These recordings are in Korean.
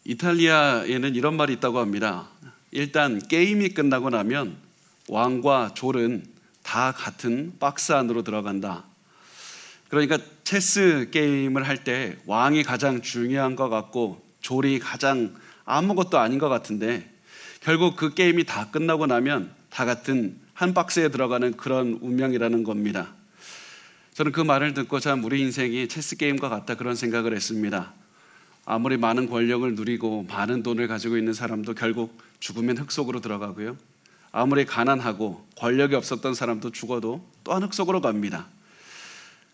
이탈리아에는 이런 말이 있다고 합니다. 일단 게임이 끝나고 나면 왕과 졸은 다 같은 박스 안으로 들어간다. 그러니까 체스 게임을 할 때 왕이 가장 중요한 것 같고 졸이 가장 아무것도 아닌 것 같은데, 결국 그 게임이 다 끝나고 나면 다 같은 한 박스에 들어가는 그런 운명이라는 겁니다. 저는 그 말을 듣고 참 우리 인생이 체스 게임과 같다, 그런 생각을 했습니다. 아무리 많은 권력을 누리고 많은 돈을 가지고 있는 사람도 결국 죽으면 흙 속으로 들어가고요, 아무리 가난하고 권력이 없었던 사람도 죽어도 또한 흙 속으로 갑니다.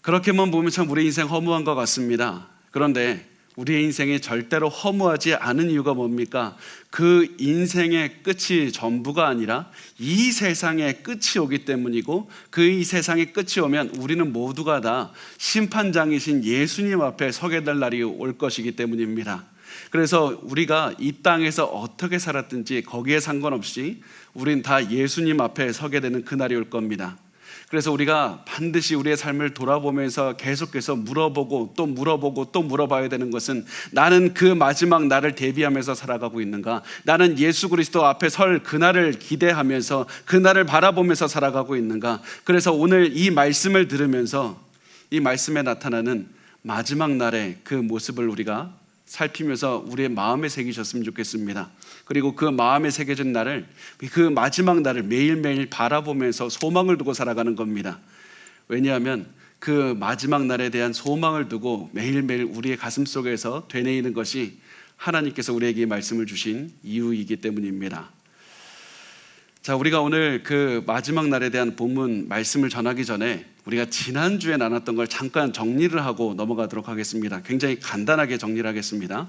그렇게만 보면 참 우리 인생 허무한 것 같습니다. 그런데 우리의 인생이 절대로 허무하지 않은 이유가 뭡니까? 그 인생의 끝이 전부가 아니라 이 세상의 끝이 오기 때문이고, 그 이 세상의 끝이 오면 우리는 모두가 다 심판장이신 예수님 앞에 서게 될 날이 올 것이기 때문입니다. 그래서 우리가 이 땅에서 어떻게 살았든지 거기에 상관없이 우린 다 예수님 앞에 서게 되는 그날이 올 겁니다. 그래서 우리가 반드시 우리의 삶을 돌아보면서 계속해서 물어보고 또 물어보고 또 물어봐야 되는 것은, 나는 그 마지막 날을 대비하면서 살아가고 있는가? 나는 예수 그리스도 앞에 설 그날을 기대하면서 그날을 바라보면서 살아가고 있는가? 그래서 오늘 이 말씀을 들으면서 이 말씀에 나타나는 마지막 날의 그 모습을 우리가 살피면서 우리의 마음에 새기셨으면 좋겠습니다. 그리고 그 마음에 새겨진 날을, 그 마지막 날을 매일매일 바라보면서 소망을 두고 살아가는 겁니다. 왜냐하면 그 마지막 날에 대한 소망을 두고 매일매일 우리의 가슴 속에서 되뇌이는 것이 하나님께서 우리에게 말씀을 주신 이유이기 때문입니다. 자, 우리가 오늘 그 마지막 날에 대한 본문 말씀을 전하기 전에 우리가 지난주에 나눴던 걸 잠깐 정리를 하고 넘어가도록 하겠습니다. 굉장히 간단하게 정리를 하겠습니다.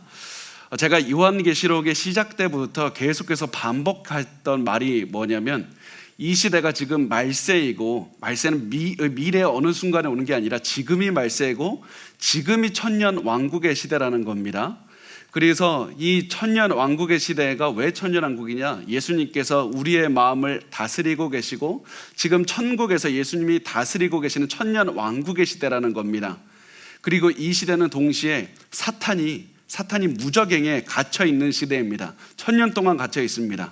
제가 요한계시록의 시작 때부터 계속해서 반복했던 말이 뭐냐면, 이 시대가 지금 말세이고, 말세는 미래의 어느 순간에 오는 게 아니라 지금이 말세이고 지금이 천년 왕국의 시대라는 겁니다. 그래서 이 천년 왕국의 시대가 왜 천년 왕국이냐? 예수님께서 우리의 마음을 다스리고 계시고 지금 천국에서 예수님이 다스리고 계시는 천년 왕국의 시대라는 겁니다. 그리고 이 시대는 동시에 사탄이 무적행에 갇혀 있는 시대입니다. 천년 동안 갇혀 있습니다.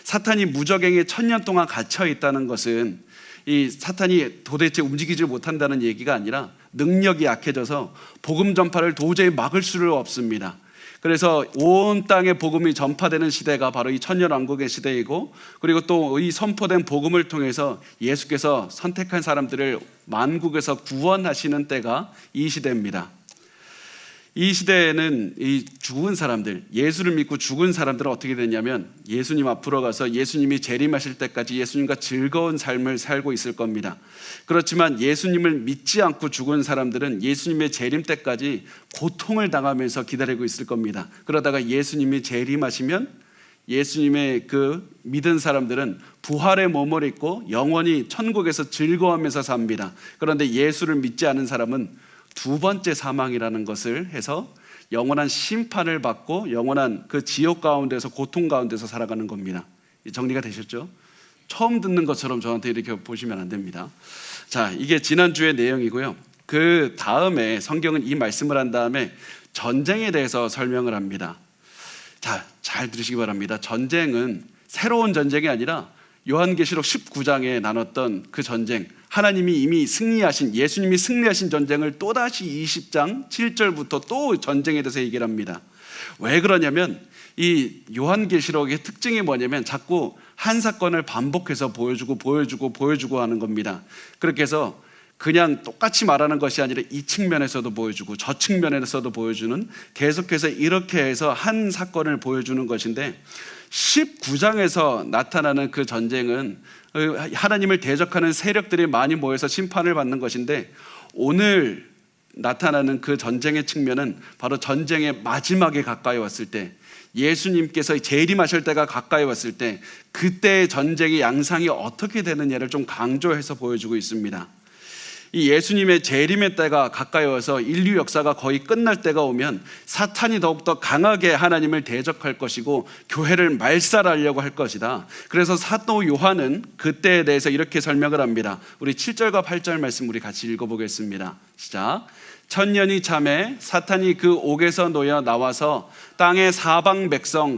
사탄이 무적행에 천년 동안 갇혀 있다는 것은 이 사탄이 도대체 움직이지 못한다는 얘기가 아니라 능력이 약해져서 복음 전파를 도저히 막을 수가 없습니다. 그래서 온 땅에 복음이 전파되는 시대가 바로 이 천년왕국의 시대이고, 그리고 또 이 선포된 복음을 통해서 예수께서 선택한 사람들을 만국에서 구원하시는 때가 이 시대입니다. 이 시대에는 이 죽은 사람들, 예수를 믿고 죽은 사람들은 어떻게 되냐면, 예수님 앞으로 가서 예수님이 재림하실 때까지 예수님과 즐거운 삶을 살고 있을 겁니다. 그렇지만 예수님을 믿지 않고 죽은 사람들은 예수님의 재림 때까지 고통을 당하면서 기다리고 있을 겁니다. 그러다가 예수님이 재림하시면 예수님의 그 믿은 사람들은 부활의 몸을 입고 영원히 천국에서 즐거워하면서 삽니다. 그런데 예수를 믿지 않은 사람은 두 번째 사망이라는 것을 해서 영원한 심판을 받고 영원한 그 지옥 가운데서, 고통 가운데서 살아가는 겁니다. 정리가 되셨죠? 처음 듣는 것처럼 저한테 이렇게 보시면 안 됩니다. 자, 이게 지난주의 내용이고요. 그 다음에 성경은 이 말씀을 한 다음에 전쟁에 대해서 설명을 합니다. 자, 잘 들으시기 바랍니다. 전쟁은 새로운 전쟁이 아니라 요한계시록 19장에 나눴던 그 전쟁, 하나님이 이미 승리하신, 예수님이 승리하신 전쟁을 또다시 20장 7절부터 또 전쟁에 대해서 얘기를 합니다. 왜 그러냐면 이 요한계시록의 특징이 뭐냐면 자꾸 한 사건을 반복해서 보여주고 하는 겁니다. 그렇게 해서 그냥 똑같이 말하는 것이 아니라 이 측면에서도 보여주고 저 측면에서도 보여주는, 계속해서 이렇게 해서 한 사건을 보여주는 것인데, 19장에서 나타나는 그 전쟁은 하나님을 대적하는 세력들이 많이 모여서 심판을 받는 것인데, 오늘 나타나는 그 전쟁의 측면은 바로 전쟁의 마지막에 가까이 왔을 때, 예수님께서 재림하실 때가 가까이 왔을 때 그때의 전쟁의 양상이 어떻게 되느냐를 좀 강조해서 보여주고 있습니다. 이 예수님의 재림의 때가 가까이 와서 인류 역사가 거의 끝날 때가 오면 사탄이 더욱더 강하게 하나님을 대적할 것이고 교회를 말살하려고 할 것이다. 그래서 사도 요한은 그때에 대해서 이렇게 설명을 합니다. 우리 7절과 8절 말씀 우리 같이 읽어보겠습니다. 시작. 천년이 참에 사탄이 그 옥에서 놓여 나와서 땅의 사방 백성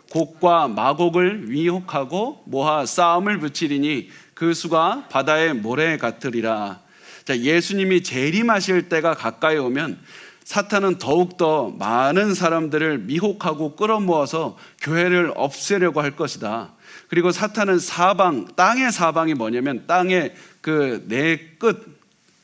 곡과 마곡을 위혹하고 모아 싸움을 붙이리니 그 수가 바다의 모래 같으리라. 자, 예수님이 재림하실 때가 가까이 오면 사탄은 더욱더 많은 사람들을 미혹하고 끌어모아서 교회를 없애려고 할 것이다. 그리고 사탄은 땅의 사방이 뭐냐면 땅의 그 네 끝,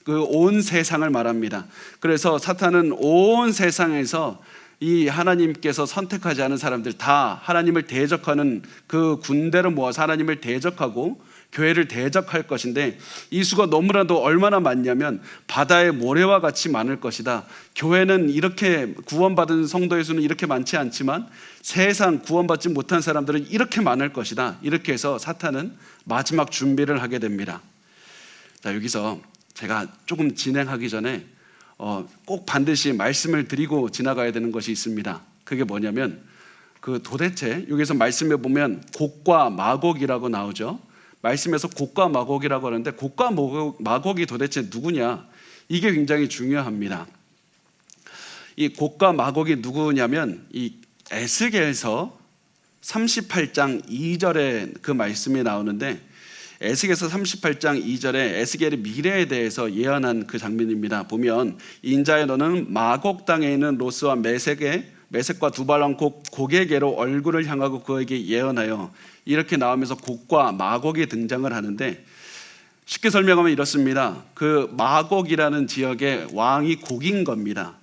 그 온 세상을 말합니다. 그래서 사탄은 온 세상에서 이 하나님께서 선택하지 않은 사람들 다 하나님을 대적하는 그 군대를 모아서 하나님을 대적하고 교회를 대적할 것인데, 이 수가 너무나도 얼마나 많냐면 바다의 모래와 같이 많을 것이다. 교회는 이렇게 구원받은 성도의 수는 이렇게 많지 않지만 세상 구원받지 못한 사람들은 이렇게 많을 것이다. 이렇게 해서 사탄은 마지막 준비를 하게 됩니다. 자, 여기서 제가 조금 진행하기 전에 꼭 반드시 말씀을 드리고 지나가야 되는 것이 있습니다. 그게 뭐냐면 그 도대체 여기서 말씀에 보면 곡과 마곡이라고 나오죠. 말씀에서 곡과 마곡이라고 하는데 곡과 마곡이 도대체 누구냐? 이게 굉장히 중요합니다. 이 곡과 마곡이 누구냐면 이 에스겔서 38장 2절에 그 말씀이 나오는데, 에스겔서 38장 2절에 에스겔의 미래에 대해서 예언한 그 장면입니다. 보면 인자의 너는 마곡 땅에 있는 로스와 메섹과 두발랑 곡에게로 얼굴을 향하고 그에게 예언하여, 이렇게 나오면서 곡과 마곡이 등장을 하는데, 쉽게 설명하면 이렇습니다. 그 마곡이라는 지역의 왕이 곡인 겁니다.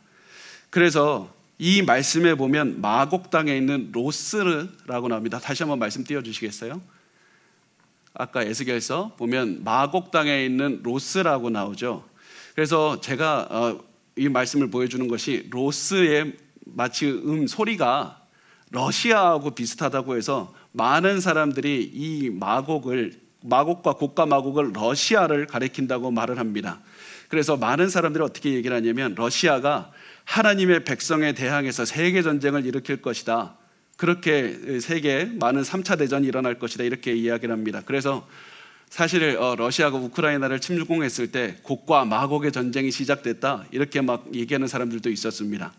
그래서 이 말씀에 보면 마곡 땅에 있는 로스라고 나옵니다. 다시 한번 말씀 띄워주시겠어요? 아까 에스겔서 보면 마곡 땅에 있는 로스라고 나오죠. 그래서 제가 이 말씀을 보여주는 것이 로스의 마치 소리가 러시아하고 비슷하다고 해서 많은 사람들이 이 마곡과 곡과 마곡을 러시아를 가리킨다고 말을 합니다. 그래서 많은 사람들이 어떻게 얘기를 하냐면 러시아가 하나님의 백성에 대항해서 세계 전쟁을 일으킬 것이다. 그렇게 세계 많은 3차 대전이 일어날 것이다. 이렇게 이야기를 합니다. 그래서 사실 러시아가 우크라이나를 침공했을 때 곡과 마곡의 전쟁이 시작됐다. 이렇게 막 얘기하는 사람들도 있었습니다.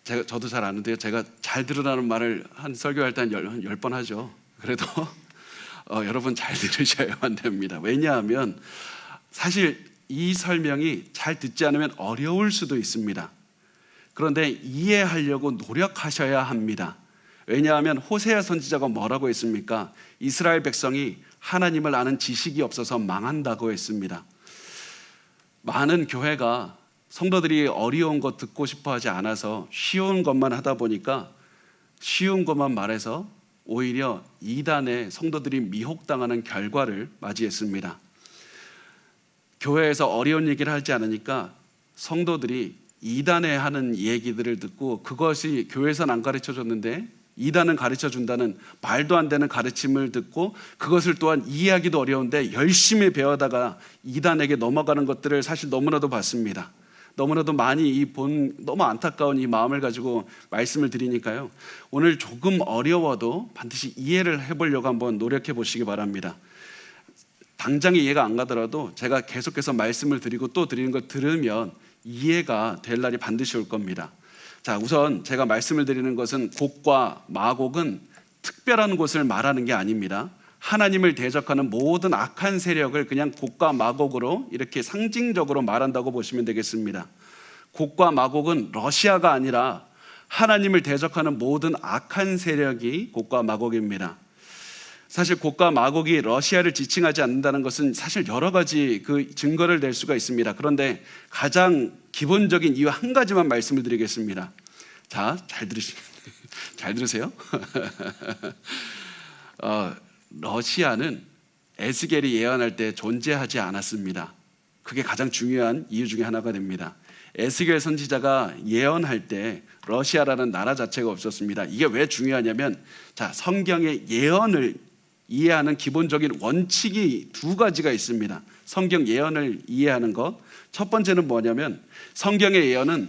저도 잘 아는데요. 제가 잘 들으라는 말을 한 설교할 때 한 10번 하죠. 그래도 여러분 잘 들으셔야만 됩니다. 왜냐하면 사실 이 설명이 잘 듣지 않으면 어려울 수도 있습니다. 그런데 이해하려고 노력하셔야 합니다. 왜냐하면 호세아 선지자가 뭐라고 했습니까? 이스라엘 백성이 하나님을 아는 지식이 없어서 망한다고 했습니다. 많은 교회가 성도들이 어려운 것 듣고 싶어 하지 않아서 쉬운 것만 하다 보니까 쉬운 것만 말해서 오히려 이단에 성도들이 미혹당하는 결과를 맞이했습니다. 교회에서 어려운 얘기를 하지 않으니까 성도들이 이단에 하는 얘기들을 듣고 그것이 교회에서는 안 가르쳐줬는데 이단은 가르쳐준다는 말도 안 되는 가르침을 듣고 그것을 또한 이해하기도 어려운데 열심히 배워다가 이단에게 넘어가는 것들을 사실 너무나도 봤습니다. 너무나도 많이 너무 안타까운 이 마음을 가지고 말씀을 드리니까요, 오늘 조금 어려워도 반드시 이해를 해보려고 한번 노력해 보시기 바랍니다. 당장 이해가 안 가더라도 제가 계속해서 말씀을 드리고 또 드리는 걸 들으면 이해가 될 날이 반드시 올 겁니다. 자, 우선 제가 말씀을 드리는 것은 곡과 마곡은 특별한 곳을 말하는 게 아닙니다. 하나님을 대적하는 모든 악한 세력을 그냥 곡과 마곡으로 이렇게 상징적으로 말한다고 보시면 되겠습니다. 곡과 마곡은 러시아가 아니라 하나님을 대적하는 모든 악한 세력이 곡과 마곡입니다. 사실 곡과 마곡이 러시아를 지칭하지 않는다는 것은 사실 여러 가지 그 증거를 낼 수가 있습니다. 그런데 가장 기본적인 이유 한 가지만 말씀을 드리겠습니다. 자, 잘 들으세요. 러시아는 에스겔이 예언할 때 존재하지 않았습니다. 그게 가장 중요한 이유 중에 하나가 됩니다. 에스겔 선지자가 예언할 때 러시아라는 나라 자체가 없었습니다. 이게 왜 중요하냐면, 자, 성경의 예언을 이해하는 기본적인 원칙이 두 가지가 있습니다. 성경 예언을 이해하는 것. 첫 번째는 뭐냐면 성경의 예언은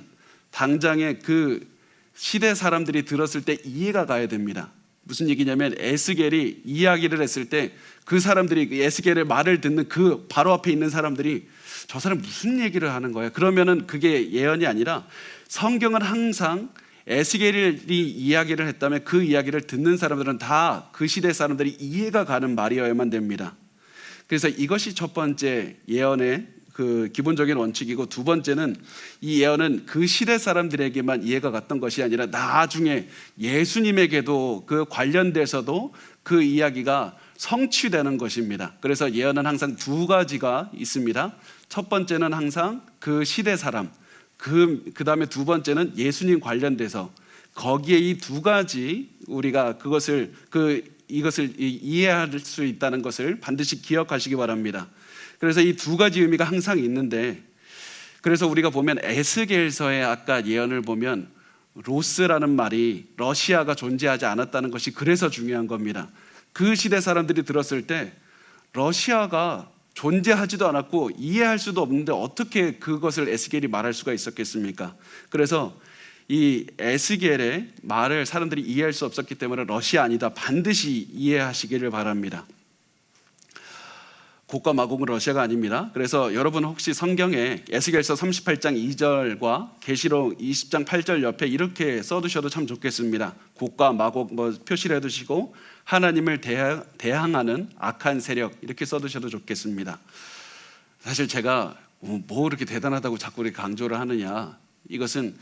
당장의 그 시대 사람들이 들었을 때 이해가 가야 됩니다. 무슨 얘기냐면 에스겔이 이야기를 했을 때 그 사람들이 에스겔의 말을 듣는 그 바로 앞에 있는 사람들이 저 사람 무슨 얘기를 하는 거야? 그러면은 그게 예언이 아니라 성경은 항상 에스겔이 이야기를 했다면 그 이야기를 듣는 사람들은 다 그 시대 사람들이 이해가 가는 말이어야만 됩니다. 그래서 이것이 첫 번째 예언의 그 기본적인 원칙이고, 두 번째는 이 예언은 그 시대 사람들에게만 이해가 갔던 것이 아니라 나중에 예수님에게도 그 관련돼서도 그 이야기가 성취되는 것입니다. 그래서 예언은 항상 두 가지가 있습니다. 첫 번째는 항상 그 시대 사람, 그 다음에 두 번째는 예수님 관련돼서 거기에 이 두 가지 우리가 이것을 이해할 수 있다는 것을 반드시 기억하시기 바랍니다. 그래서 이 두 가지 의미가 항상 있는데, 그래서 우리가 보면 에스겔서의 아까 예언을 보면 로스라는 말이 러시아가 존재하지 않았다는 것이 그래서 중요한 겁니다. 그 시대 사람들이 들었을 때 러시아가 존재하지도 않았고 이해할 수도 없는데 어떻게 그것을 에스겔이 말할 수가 있었겠습니까? 그래서 이 에스겔의 말을 사람들이 이해할 수 없었기 때문에 러시아 아니다, 반드시 이해하시기를 바랍니다. 곡과 마곡은 러시아가 아닙니다. 그래서 여러분 혹시 성경에 에스겔서 38장 2절과 계시록 20장 8절 옆에 이렇게 써두셔도 참 좋겠습니다. 곡과 마곡 표시를 해두시고 하나님을 대항하는 악한 세력 이렇게 써두셔도 좋겠습니다. 사실 제가 뭐 이렇게 대단하다고 자꾸 이렇게 강조를 하느냐, 이것은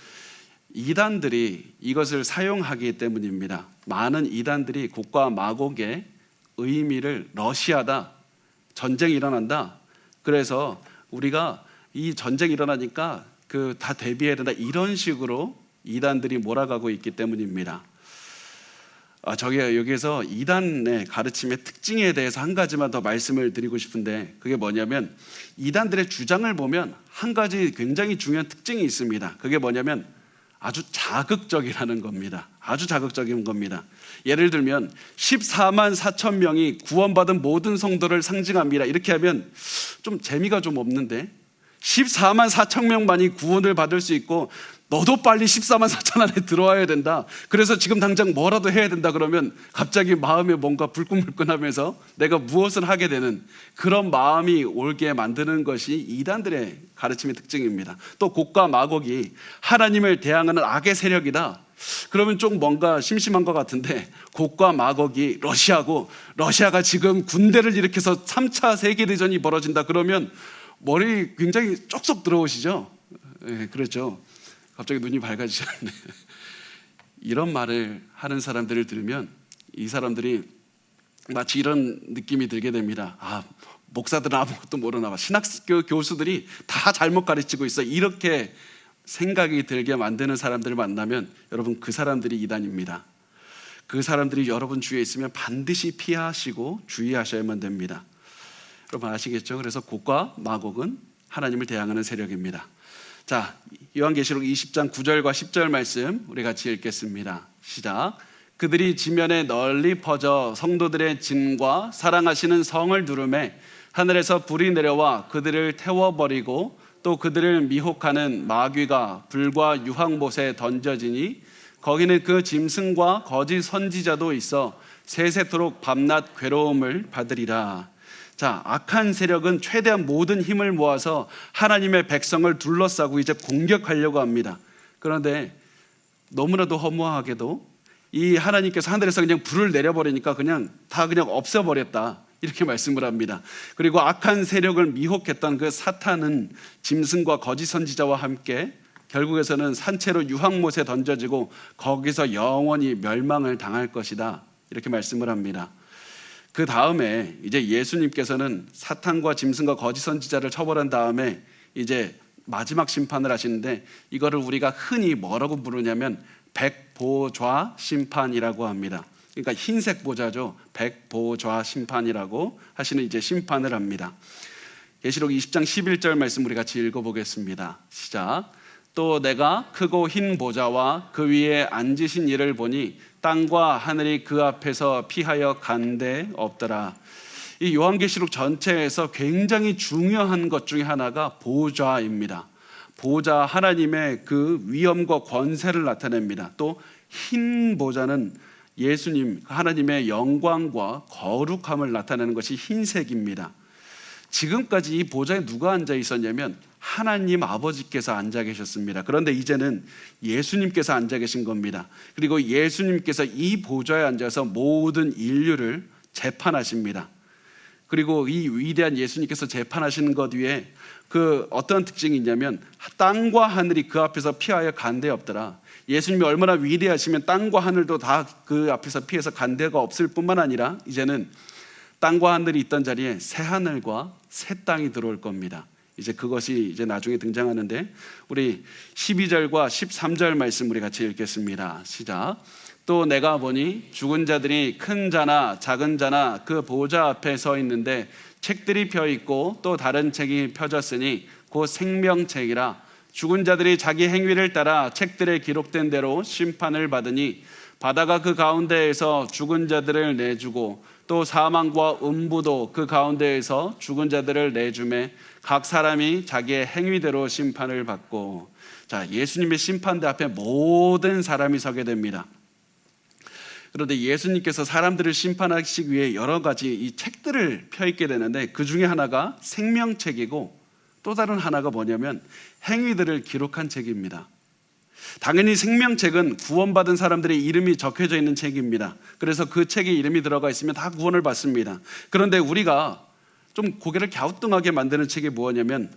이단들이 이것을 사용하기 때문입니다. 많은 이단들이 곡과 마곡의 의미를 러시아다, 전쟁이 일어난다, 그래서 우리가 이 전쟁이 일어나니까 다 대비해야 된다, 이런 식으로 이단들이 몰아가고 있기 때문입니다. 여기에서 이단의 가르침의 특징에 대해서 한 가지만 더 말씀을 드리고 싶은데, 그게 뭐냐면 이단들의 주장을 보면 한 가지 굉장히 중요한 특징이 있습니다. 그게 뭐냐면 아주 자극적이라는 겁니다. 아주 자극적인 겁니다. 예를 들면 14만 4천 명이 구원받은 모든 성도를 상징합니다, 이렇게 하면 좀 재미가 좀 없는데, 14만 4천 명만이 구원을 받을 수 있고 너도 빨리 14만 4천 안에 들어와야 된다, 그래서 지금 당장 뭐라도 해야 된다, 그러면 갑자기 마음에 뭔가 불끈불끈하면서 내가 무엇을 하게 되는 그런 마음이 올게 만드는 것이 이단들의 가르침의 특징입니다. 또 곡과 마곡이 하나님을 대항하는 악의 세력이다, 그러면 좀 뭔가 심심한 것 같은데, 곡과 마곡이 러시아고 러시아가 지금 군대를 일으켜서 3차 세계대전이 벌어진다, 그러면 머리 굉장히 쪽쪽 들어오시죠? 네, 그렇죠. 갑자기 눈이 밝아지셨네. 이런 말을 하는 사람들을 들으면 이 사람들이 마치 이런 느낌이 들게 됩니다. 목사들은 아무것도 모르나 봐, 신학교 교수들이 다 잘못 가르치고 있어, 이렇게 생각이 들게 만드는 사람들을 만나면 여러분, 그 사람들이 이단입니다. 그 사람들이 여러분 주위에 있으면 반드시 피하시고 주의하셔야만 됩니다. 여러분 아시겠죠? 그래서 곡과 마곡은 하나님을 대항하는 세력입니다. 자, 요한계시록 20장 9절과 10절 말씀 우리 같이 읽겠습니다. 시작. 그들이 지면에 널리 퍼져 성도들의 진과 사랑하시는 성을 두르매 하늘에서 불이 내려와 그들을 태워버리고 또 그들을 미혹하는 마귀가 불과 유황못에 던져지니 거기는 그 짐승과 거짓 선지자도 있어 세세토록 밤낮 괴로움을 받으리라. 자, 악한 세력은 최대한 모든 힘을 모아서 하나님의 백성을 둘러싸고 이제 공격하려고 합니다. 그런데 너무나도 허무하게도 이 하나님께서 하늘에서 그냥 불을 내려버리니까 그냥 없애버렸다, 이렇게 말씀을 합니다. 그리고 악한 세력을 미혹했던 그 사탄은 짐승과 거짓 선지자와 함께 결국에서는 산채로 유황못에 던져지고 거기서 영원히 멸망을 당할 것이다, 이렇게 말씀을 합니다. 그 다음에 이제 예수님께서는 사탄과 짐승과 거짓 선지자를 처벌한 다음에 이제 마지막 심판을 하시는데, 이거를 우리가 흔히 뭐라고 부르냐면 백보좌 심판이라고 합니다. 그러니까 흰색 보좌죠. 백보좌 심판이라고 하시는 이제 심판을 합니다. 계시록 20장 11절 말씀 우리 같이 읽어보겠습니다. 시작. 또 내가 크고 흰 보좌와 그 위에 앉으신 이를 보니 땅과 하늘이 그 앞에서 피하여 간데 없더라. 이 요한계시록 전체에서 굉장히 중요한 것 중에 하나가 보좌입니다. 보좌, 하나님의 그 위엄과 권세를 나타냅니다. 또 흰 보좌는 예수님 하나님의 영광과 거룩함을 나타내는 것이 흰색입니다. 지금까지 이 보좌에 누가 앉아 있었냐면 하나님 아버지께서 앉아 계셨습니다. 그런데 이제는 예수님께서 앉아 계신 겁니다. 그리고 예수님께서 이 보좌에 앉아서 모든 인류를 재판하십니다. 그리고 이 위대한 예수님께서 재판하시는 것 위에 그 어떤 특징이 있냐면 땅과 하늘이 그 앞에서 피하여 간데 없더라. 예수님이 얼마나 위대하시면 땅과 하늘도 다 그 앞에서 피해서 간데가 없을 뿐만 아니라 이제는 땅과 하늘이 있던 자리에 새 하늘과 새 땅이 들어올 겁니다. 이제 그것이 이제 나중에 등장하는데 우리 12절과 13절 말씀 우리 같이 읽겠습니다. 시작. 또 내가 보니 죽은 자들이 큰 자나 작은 자나 그 보좌 앞에 서 있는데 책들이 펴 있고 또 다른 책이 펴졌으니 곧 생명책이라. 죽은 자들이 자기 행위를 따라 책들에 기록된 대로 심판을 받으니 바다가 그 가운데에서 죽은 자들을 내주고 또 사망과 음부도 그 가운데에서 죽은 자들을 내주매 각 사람이 자기의 행위대로 심판을 받고. 자, 예수님의 심판대 앞에 모든 사람이 서게 됩니다. 그런데 예수님께서 사람들을 심판하시기 위해 여러 가지 이 책들을 펴있게 되는데 그 중에 하나가 생명책이고 또 다른 하나가 뭐냐면 행위들을 기록한 책입니다. 당연히 생명책은 구원받은 사람들의 이름이 적혀져 있는 책입니다. 그래서 그 책에 이름이 들어가 있으면 다 구원을 받습니다. 그런데 우리가 좀 고개를 갸우뚱하게 만드는 책이 뭐냐면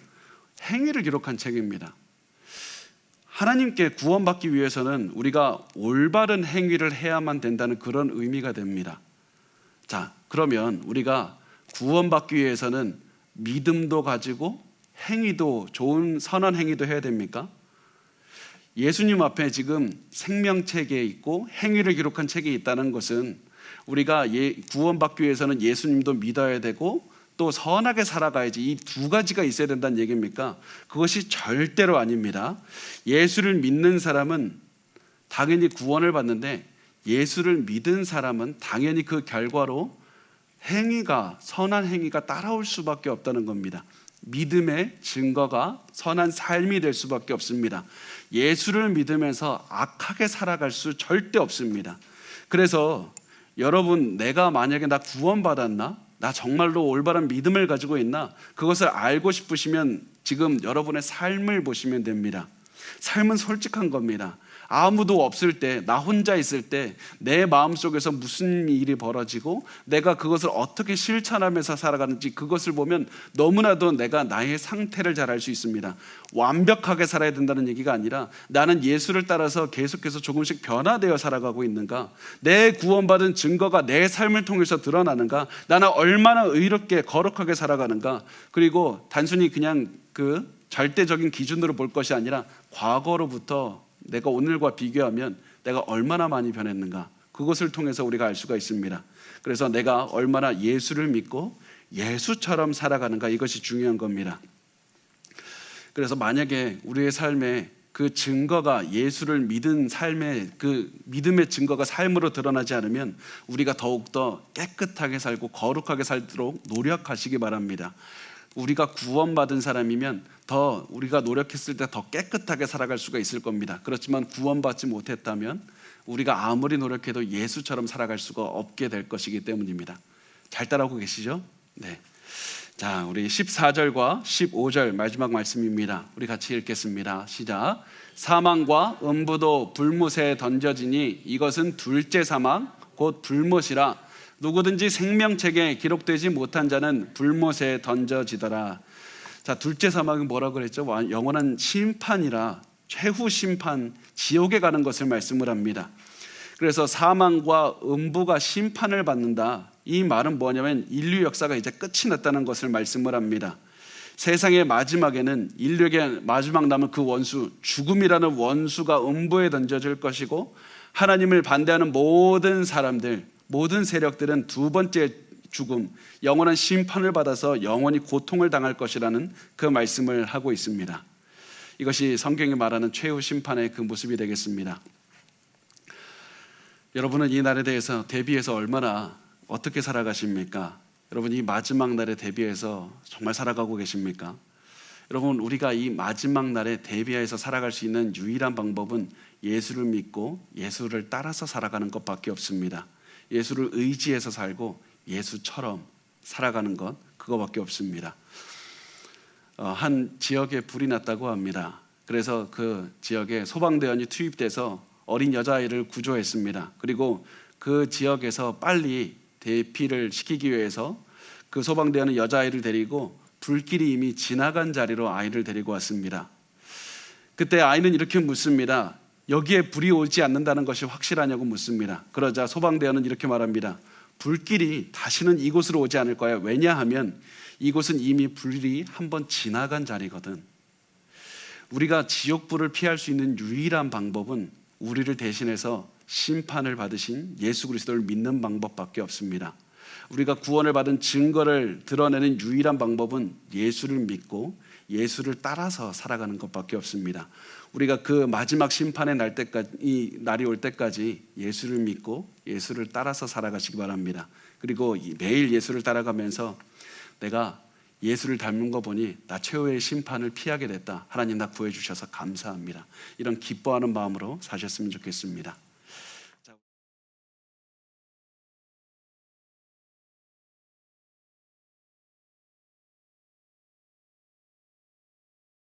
행위를 기록한 책입니다. 하나님께 구원받기 위해서는 우리가 올바른 행위를 해야만 된다는 그런 의미가 됩니다. 자, 그러면 우리가 구원받기 위해서는 믿음도 가지고 행위도, 좋은 선한 행위도 해야 됩니까? 예수님 앞에 지금 생명책에 있고 행위를 기록한 책이 있다는 것은 우리가 구원받기 위해서는 예수님도 믿어야 되고 또 선하게 살아가야지, 이 두 가지가 있어야 된다는 얘기입니까? 그것이 절대로 아닙니다. 예수를 믿는 사람은 당연히 구원을 받는데 예수를 믿은 사람은 당연히 그 결과로 행위가, 선한 행위가 따라올 수밖에 없다는 겁니다. 믿음의 증거가 선한 삶이 될 수밖에 없습니다. 예수를 믿으면서 악하게 살아갈 수 절대 없습니다. 그래서 여러분, 내가 만약에 나 구원받았나? 나 정말로 올바른 믿음을 가지고 있나? 그것을 알고 싶으시면 지금 여러분의 삶을 보시면 됩니다. 삶은 솔직한 겁니다. 아무도 없을 때, 나 혼자 있을 때 내 마음속에서 무슨 일이 벌어지고 내가 그것을 어떻게 실천하면서 살아가는지 그것을 보면 너무나도 내가 나의 상태를 잘 알 수 있습니다. 완벽하게 살아야 된다는 얘기가 아니라 나는 예수를 따라서 계속해서 조금씩 변화되어 살아가고 있는가? 내 구원받은 증거가 내 삶을 통해서 드러나는가? 나는 얼마나 의롭게 거룩하게 살아가는가? 그리고 단순히 그냥 그 절대적인 기준으로 볼 것이 아니라 과거로부터 내가 오늘과 비교하면 내가 얼마나 많이 변했는가, 그것을 통해서 우리가 알 수가 있습니다. 그래서 내가 얼마나 예수를 믿고 예수처럼 살아가는가, 이것이 중요한 겁니다. 그래서 만약에 우리의 삶에 그 증거가, 예수를 믿은 삶의 그 믿음의 증거가 삶으로 드러나지 않으면 우리가 더욱더 깨끗하게 살고 거룩하게 살도록 노력하시기 바랍니다. 우리가 구원받은 사람이면 더 우리가 노력했을 때 더 깨끗하게 살아갈 수가 있을 겁니다. 그렇지만 구원받지 못했다면 우리가 아무리 노력해도 예수처럼 살아갈 수가 없게 될 것이기 때문입니다. 잘 따라오고 계시죠? 네. 자, 우리 14절과 15절 마지막 말씀입니다. 우리 같이 읽겠습니다. 시작. 사망과 음부도 불못에 던져지니 이것은 둘째 사망 곧 불못이라. 누구든지 생명책에 기록되지 못한 자는 불못에 던져지더라. 자, 둘째 사망은 뭐라고 그랬죠? 영원한 심판이라, 최후 심판, 지옥에 가는 것을 말씀을 합니다. 그래서 사망과 음부가 심판을 받는다. 이 말은 뭐냐면 인류 역사가 이제 끝이 났다는 것을 말씀을 합니다. 세상의 마지막에는 인류에게 마지막 남은 그 원수, 죽음이라는 원수가 음부에 던져질 것이고 하나님을 반대하는 모든 사람들, 모든 세력들은 두 번째 죽음, 영원한 심판을 받아서 영원히 고통을 당할 것이라는 그 말씀을 하고 있습니다. 이것이 성경이 말하는 최후 심판의 그 모습이 되겠습니다. 여러분은 이 날에 대해서 대비해서 얼마나 어떻게 살아가십니까? 여러분, 이 마지막 날에 대비해서 정말 살아가고 계십니까? 여러분, 우리가 이 마지막 날에 대비해서 살아갈 수 있는 유일한 방법은 예수를 믿고 예수를 따라서 살아가는 것밖에 없습니다. 예수를 의지해서 살고 예수처럼 살아가는 것, 그거밖에 없습니다. 한 지역에 불이 났다고 합니다. 그래서 그 지역에 소방대원이 투입돼서 어린 여자아이를 구조했습니다. 그리고 그 지역에서 빨리 대피를 시키기 위해서 그 소방대원은 여자아이를 데리고 불길이 이미 지나간 자리로 아이를 데리고 왔습니다. 그때 아이는 이렇게 묻습니다. 여기에 불이 오지 않는다는 것이 확실하냐고 묻습니다. 그러자 소방대원은 이렇게 말합니다. 불길이 다시는 이곳으로 오지 않을 거야. 왜냐하면 이곳은 이미 불이 한번 지나간 자리거든. 우리가 지옥불을 피할 수 있는 유일한 방법은 우리를 대신해서 심판을 받으신 예수 그리스도를 믿는 방법밖에 없습니다. 우리가 구원을 받은 증거를 드러내는 유일한 방법은 예수를 믿고 예수를 따라서 살아가는 것밖에 없습니다. 우리가 그 마지막 심판의 날이 올 때까지 예수를 믿고 예수를 따라서 살아가시기 바랍니다. 그리고 매일 예수를 따라가면서 내가 예수를 닮은 거 보니 나 최후의 심판을 피하게 됐다. 하나님 나 구해주셔서 감사합니다. 이런 기뻐하는 마음으로 사셨으면 좋겠습니다.